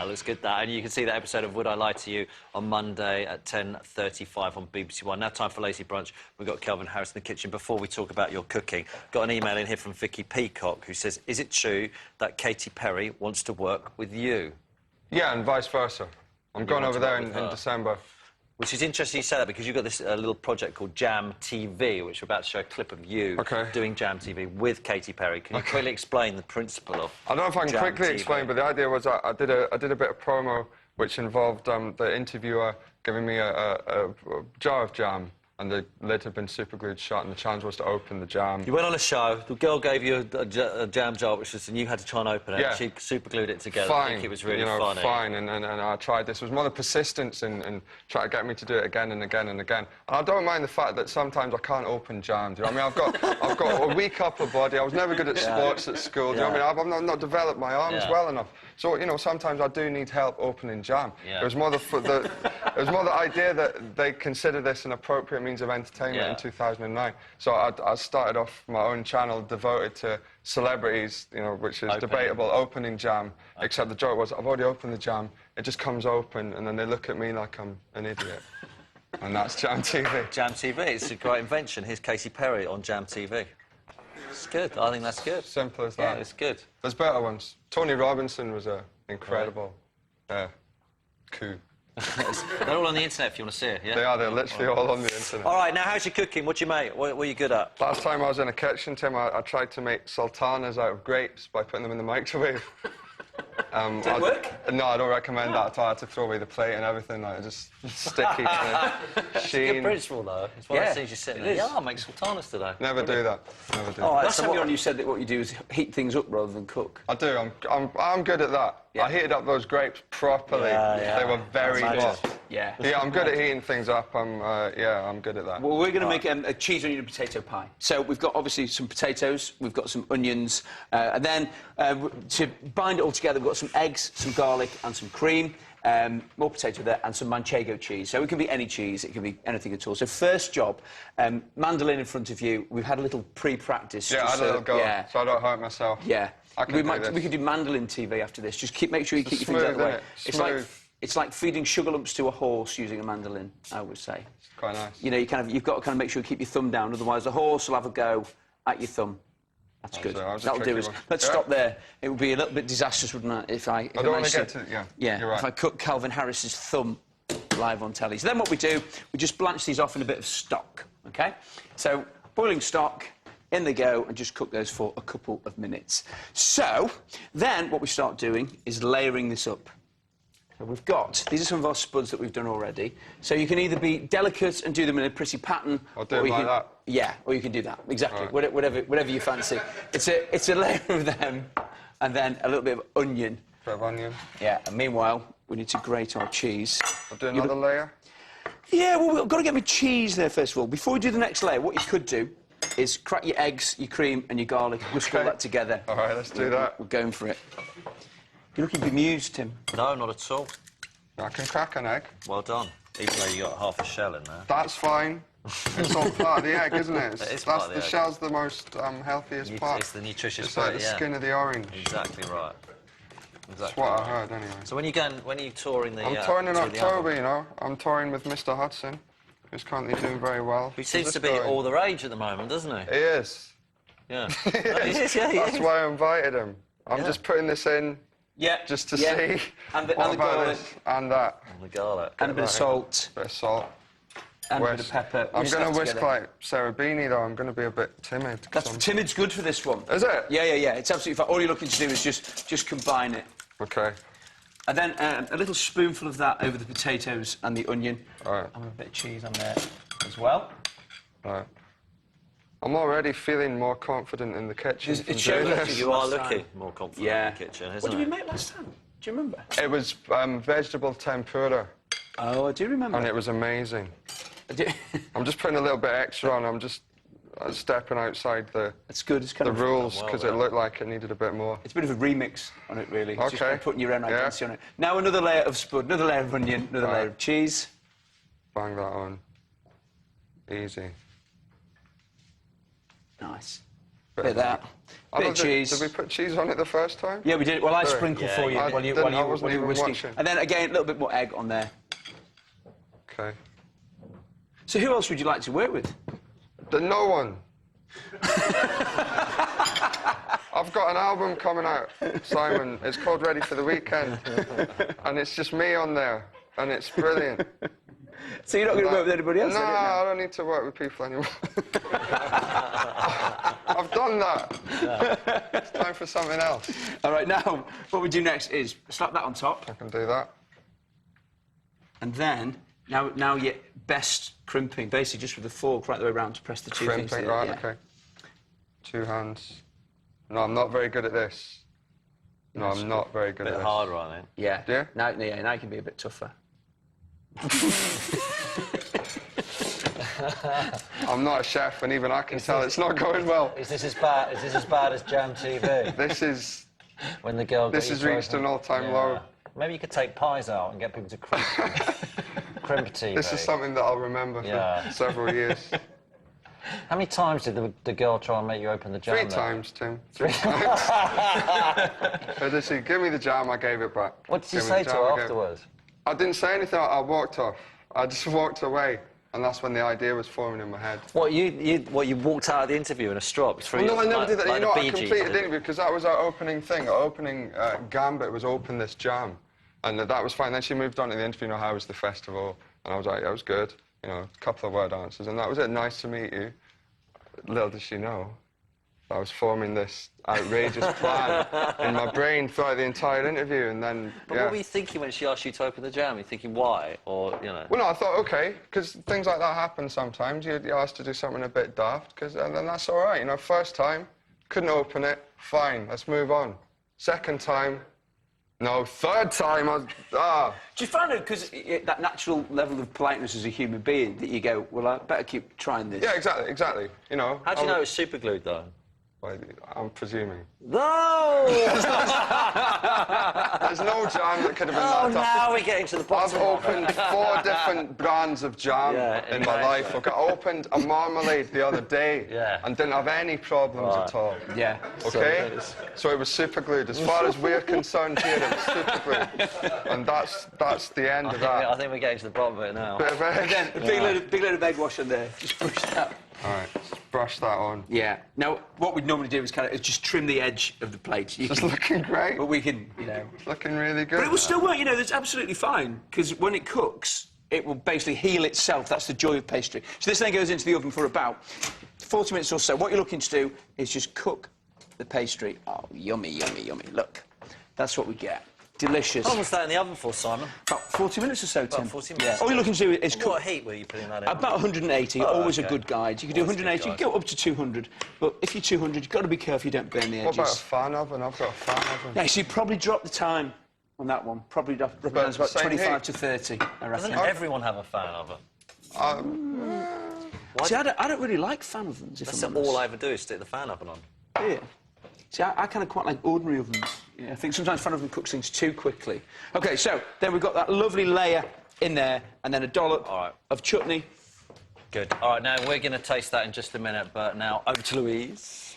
Looks good, that. And you can see that episode of Would I Lie to You on Monday at 10:35 on BBC One. Now, time for Lazy Brunch. We've got Calvin Harris in the kitchen. Before we talk about your cooking, got an email in here from Vicky Peacock who says, is it true that Katy Perry wants to work with you? Yeah, and vice versa. I'm going over there in December. Which is interesting you say that, because you've got this little project called Jam TV, which we're about to show a clip of you doing Jam TV with Katy Perry. Can you quickly explain the principle of I don't know if I can Jam quickly TV? explain, but the idea was I did a bit of promo which involved the interviewer giving me a jar of jam, and the lid had been super glued shut, and the challenge was to open the jam. You went on a show, the girl gave you a jam jar, and you had to try and open it. Yeah. She super glued it together. Fine. I think it was really you know, funny. Fine, and I tried this. It was more the persistence in trying to get me to do it again and again and again. And I don't mind the fact that sometimes I can't open jam. Do you know what I mean? I've got a weak upper body. I was never good at sports at school. Do you know what I mean? I've not developed my arms well enough. So, you know, sometimes I do need help opening jam. It was more the idea that they consider this an appropriate means of entertainment in 2009. So I started off my own channel devoted to celebrities, you know, which is debatable, opening jam. Except the joke was, I've already opened the jam, it just comes open, and then they look at me like I'm an idiot. And that's Jam TV. Jam TV, it's a great invention. Here's Katy Perry on Jam TV. It's good. I think that's good. Simple as that. Yeah, it's good. There's better ones. Tony Robinson was incredible coup. They're all on the internet if you want to see it, yeah? They are, they're literally all on the internet. All right, now, how's your cooking? What do you make? What are you good at? Last time I was in a kitchen, Tim, I tried to make sultanas out of grapes by putting them in the microwave. Did it work? No, I don't recommend that at all. I had to throw away the plate and everything, like, just sticky kind of It's a sheen. good principle, though. It's one of those things you sit there. Yeah, I'll make sultanas today. Never do that. Never do that. Last time you were on, you said that what you do is heat things up rather than cook. I do. I'm good at that. Yeah. I heated up those grapes properly. They were very good. Yeah. Yeah, I'm good at heating things up. I'm good at that. Well, we're going to make a cheese onion and potato pie. So we've got, obviously, some potatoes, we've got some onions, and then to bind it all together, we've got some eggs, some garlic and some cream, more potato there, and some manchego cheese. So it can be any cheese, it can be anything at all. So first job, mandolin in front of you. We've had a little pre-practice. Yeah, I had a little go, so I don't hurt myself. Yeah. We could do mandolin TV after this. Just make sure you keep your things out of the way. It's like feeding sugar lumps to a horse using a mandolin, I would say. It's quite nice. You know, you've got to kind of make sure you keep your thumb down, otherwise the horse will have a go at your thumb. That's good. That'll do us. Let's stop there. It would be a little bit disastrous, wouldn't it, if I don't want to get to... Yeah, you're right. If I cut Calvin Harris's thumb live on telly. So then what we do, we just blanch these off in a bit of stock, OK? So, boiling stock, in they go, and just cook those for a couple of minutes. So, then what we start doing is layering this up. So we've got, these are some of our spuds that we've done already. So you can either be delicate and do them in a pretty pattern. Or do them like that. Yeah, or you can do that, exactly. Right. Whatever you fancy. It's a layer of them, and then a little bit of onion. Bit of onion. Yeah, and meanwhile, we need to grate our cheese. I'll do another layer? Yeah, well, we've got to get my cheese there, first of all. Before we do the next layer, what you could do is crack your eggs, your cream, and your garlic, whisk all that together. All right, let's do that. We're going for it. You're looking bemused, Tim. No, not at all. I can crack an egg. Well done. Even though you got half a shell in there. That's fine. It's all part of the egg, isn't it? The shell's the most healthiest part. It's the nutritious it's part, like the skin of the orange. Exactly right. That's what I heard, anyway. So when are you touring the... I'm touring in October, you know. I'm touring with Mr. Hudson, who's currently doing very well. He seems to be all the rage at the moment, doesn't he? He is. Yeah. He is. That's why I invited him. I'm just putting this in just to see and the garlic. And that. And the garlic. And a bit of salt. Bit of salt. And a bit of pepper. I'm going to whisk like Sarah Beanie, though. I'm going to be a bit timid. Timid's good for this one. Is it? Yeah. It's absolutely fine. All you're looking to do is just combine it. OK. And then a little spoonful of that over the potatoes and the onion. All right. And a bit of cheese on there as well. All right. I'm already feeling more confident in the kitchen. It shows that you are looking more confident in the kitchen, isn't it? What did we make last time? Do you remember? It was vegetable tempura. Oh, I do remember. And it was amazing. I'm just putting a little bit extra on. I'm just stepping outside the rules, because it looked like it needed a bit more. It's a bit of a remix on it, really. OK. Just kind of putting your own identity on it. Now another layer of spud, another layer of onion, another layer of cheese. Bang that on. Easy. Nice. Bit of that. Bit of cheese. Did we put cheese on it the first time? Yeah, we did. Well, I Sorry. sprinkle Yeah, for you I while you didn't- I were wasn't even whisking. watching. And then again, a little bit more egg on there. Okay. So who else would you like to work with? No one. I've got an album coming out, Simon. It's called Ready for the Weekend. And it's just me on there. And it's brilliant. So you're not going to work with anybody else? No, then, are you? I don't need to work with people anymore. I've done that. It's time for something else. All right, now, what we do next is slap that on top. I can do that. And then, now your best crimping, basically just with the fork right the way around to press the two things Crimping, together, right, yeah. okay. 2 hands. No, I'm not very good at this. No, I'm not very good A at bit this. harder, I think. Yeah. Yeah? Now you can be a bit tougher. I'm not a chef, and even I can tell it's not going well. Is this as bad as Jam TV? This is... When the girl. This has reached an all-time low. Maybe you could take pies out and get people to crimp TV. This is something that I'll remember for several years. How many times did the girl try and make you open the jam? 3 then? times, Tim. 3 times. Did she give me the jam? I gave it back. What did you Give me say the to jam, her I gave it- afterwards? I didn't say anything. I walked off. I just walked away, and that's when the idea was forming in my head. What, you walked out of the interview in a strop? Well, no, I never did that. Like You know what? I the Bee Gees completed did. the interview because that was our opening thing. Our opening gambit was open this jam, and that was fine. Then she moved on to the interview. You know, how was the festival? And I was like, yeah, it was good. You know, a couple of word answers, and that was it. Nice to meet you. Little did she know, I was forming this outrageous plan in my brain throughout the entire interview, and then But what were you thinking when she asked you to open the jam? Are you thinking why? Or, you know... Well, no, I thought, OK, because things like that happen sometimes. You're asked to do something a bit daft, and then that's all right. You know, first time, couldn't open it, fine, let's move on. Second time, no. Third time, Do you find it, because that natural level of politeness as a human being, that you go, well, I better keep trying this? Yeah, exactly, you know. How do you know it was super glued, though? I'm presuming. No! There's no jam that could have been Oh, that tough. now we're getting to the I've bottom of it. opened 4 different brands of jam in my life. Okay, I opened a marmalade the other day and didn't have any problems at all. Yeah. Okay? So it was super glued. As far as we're concerned here, it was super glued. And that's the end of I that. think we're getting to the bottom of it now. Bit of egg. Then a big load of egg wash on there. Just push that. All right, just brush that on. Yeah. Now, what we'd normally do is just trim the edge of the plate. It's looking great. But we can, you know... It's looking really good. But it will still work, you know, that's absolutely fine, because when it cooks, it will basically heal itself. That's the joy of pastry. So this then goes into the oven for about 40 minutes or so. What you're looking to do is just cook the pastry. Oh, yummy, yummy, yummy. Look, that's what we get. Delicious. How long was that in the oven for, Simon? About 40 minutes or so, Tim. 40 minutes. Yeah. All you're looking to do is What cook... heat were you putting that in? About 180, always a good guide. You can do Always a good 180, you guide. can go up to 200. But if you're 200, you've got to be careful you don't burn the edges. What about a fan oven? I've got a fan oven. Yeah, so you probably drop the time on that one. Probably drop it down to about same 25 heat? to 30, I reckon. Doesn't everyone have a fan oven? See, I don't really like fan ovens, if That's I'm honest. all I ever do is stick the fan oven on. Yeah. See, I kind of quite like ordinary ovens. Yeah, I think sometimes fan oven cooks things too quickly. OK, so then we've got that lovely layer in there, and then a dollop of chutney. Good. All right, now we're going to taste that in just a minute, but now over to Louise.